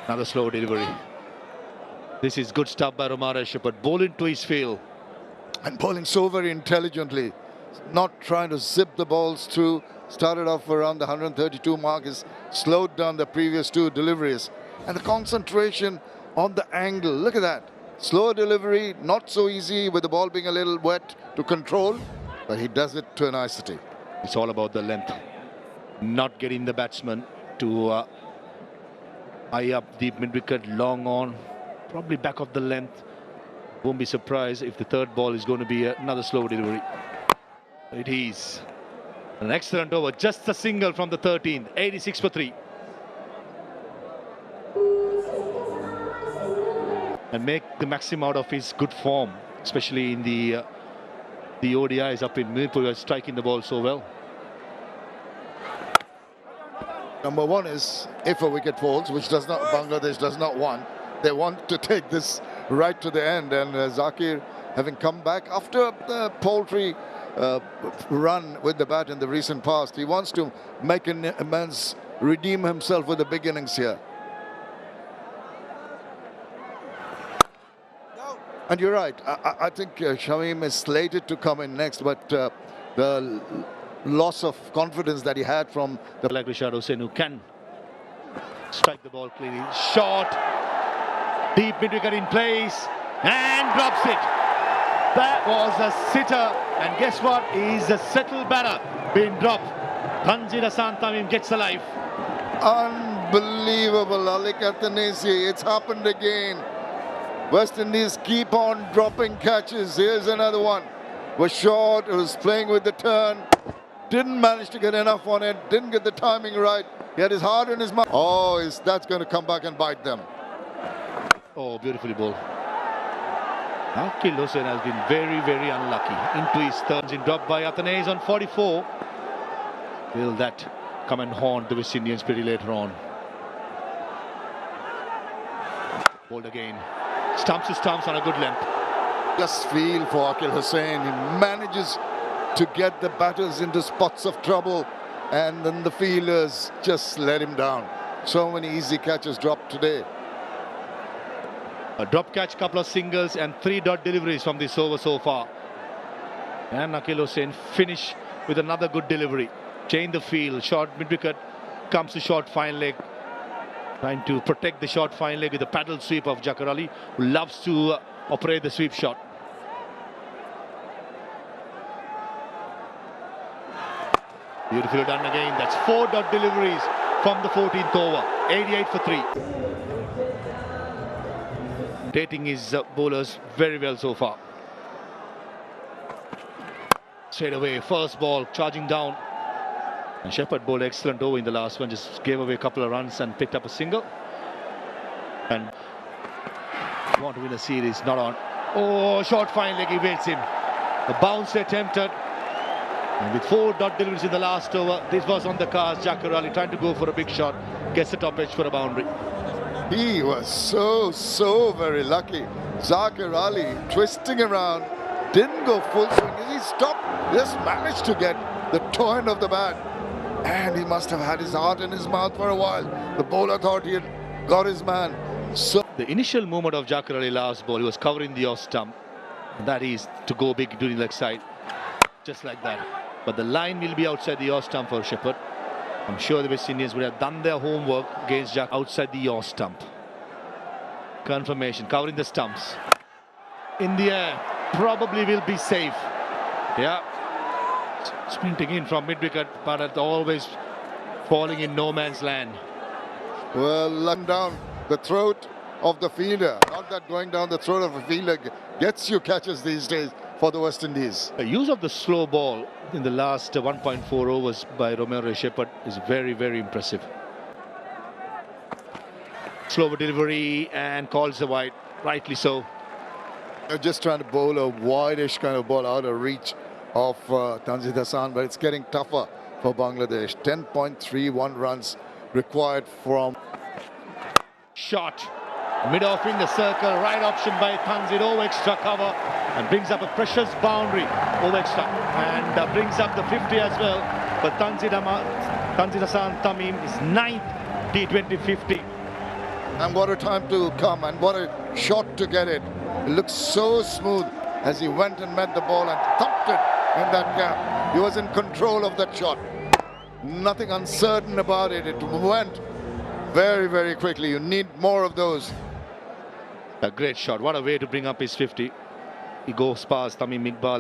Another slow delivery. This is good stuff by Romare Shepherd. Ball into his field. And bowling so very intelligently. Not trying to zip the balls through. Started off around the 132 mark. Is slowed down the previous two deliveries. And the concentration on the angle. Look at that. Slow delivery, not so easy with the ball being a little wet to control. But he does it to a nicety. It's all about the length. Not getting the batsman to eye up the mid-wicket, long on, probably back of the length. Won't be surprised if the third ball is going to be another slow delivery. It is an excellent over, just a single from the 13th, 86 for 3. And make the maximum out of his good form, especially in the ODIs up in Mirpur, striking the ball so well. Number one is if a wicket falls, which Bangladesh does not want. They want to take this right to the end. And Zakir, having come back after the poultry run with the bat in the recent past, he wants to make an amends, redeem himself with the big innings here. And you're right. I think Shamim is slated to come in next, but the loss of confidence that he had from the like Rishad Hussain, who can strike the ball cleanly. Shot, deep mid-wicket in place, and drops it. That was a sitter, and guess what? He's a settled batter being dropped. Tanzil Hasan Tamim gets alive. Unbelievable, Alik Athanasi. It's happened again. West Indies keep on dropping catches. Here's another one. Was short, was playing with the turn. Didn't manage to get enough on it. Didn't get the timing right. He had his heart in his mouth. Oh, that's going to come back and bite them. Oh, beautifully bowled. Akil Hussain has been very, very unlucky. Into his thirds in dropped by Athanase on 44. Will that come and haunt the West Indians pretty later on? Bowled again. Stumps to stumps on a good length. Just feel for Akil Hussain. He manages to get the batters into spots of trouble, and then the fielders just let him down. So many easy catches dropped today. A drop catch, couple of singles and 3 dot deliveries from this over so far. And Akil Hussain finish with another good delivery. Change the field, short mid-wicket, comes to short fine leg. Trying to protect the short fine leg with the paddle sweep of Zakir Ali, who loves to operate the sweep shot. Beautifully done again. That's 4 dot deliveries from the 14th over. 88 for 3. Dating his bowlers very well so far. Straight away, first ball, charging down. And Shepherd bowled excellent over in the last one. Just gave away a couple of runs and picked up a single. And want to win a series, not on. Oh, short fine leg evades him. The bounce attempted. And with 4 dot deliveries in the last over, this was on the cards. Zakir Ali trying to go for a big shot, gets the top edge for a boundary. He was so very lucky. Zakir Ali twisting around, didn't go full swing. He stopped, just managed to get the toe end of the bat. And he must have had his heart in his mouth for a while. The bowler thought he had got his man. So the initial movement of Zakir Ali last ball, he was covering the off stump. And that is to go big during leg side. Just like that. But the line will be outside the off stump for Shepherd. I'm sure the West Indians would have done their homework against Jack outside the off stump. Confirmation, covering the stumps. In the air, probably will be safe. Yeah. Sprinting in from mid-wicket, but always falling in no man's land. Well, lung down the throat of the fielder. Not that going down the throat of a fielder gets you catches these days for the West Indies. The use of the slow ball in the last 1.4 overs by Romare Shepherd is very, very impressive. Slower delivery and calls the wide, rightly so. They're just trying to bowl a wide-ish kind of ball out of reach of Tanzil Hasan, but it's getting tougher for Bangladesh. 10.31 runs required from... Shot. Mid-off in the circle, right option by Tanzil, over extra cover and brings up a precious boundary over extra and brings up the 50 as well. But Tanzil Hasan Tamim is 9th T20 50. And what a time to come, and what a shot to get it. It looks so smooth as he went and met the ball and thumped it in that gap. He was in control of that shot. Nothing uncertain about it. It went very, very quickly. You need more of those. A great shot. What a way to bring up his 50. He goes past Tamim Iqbal.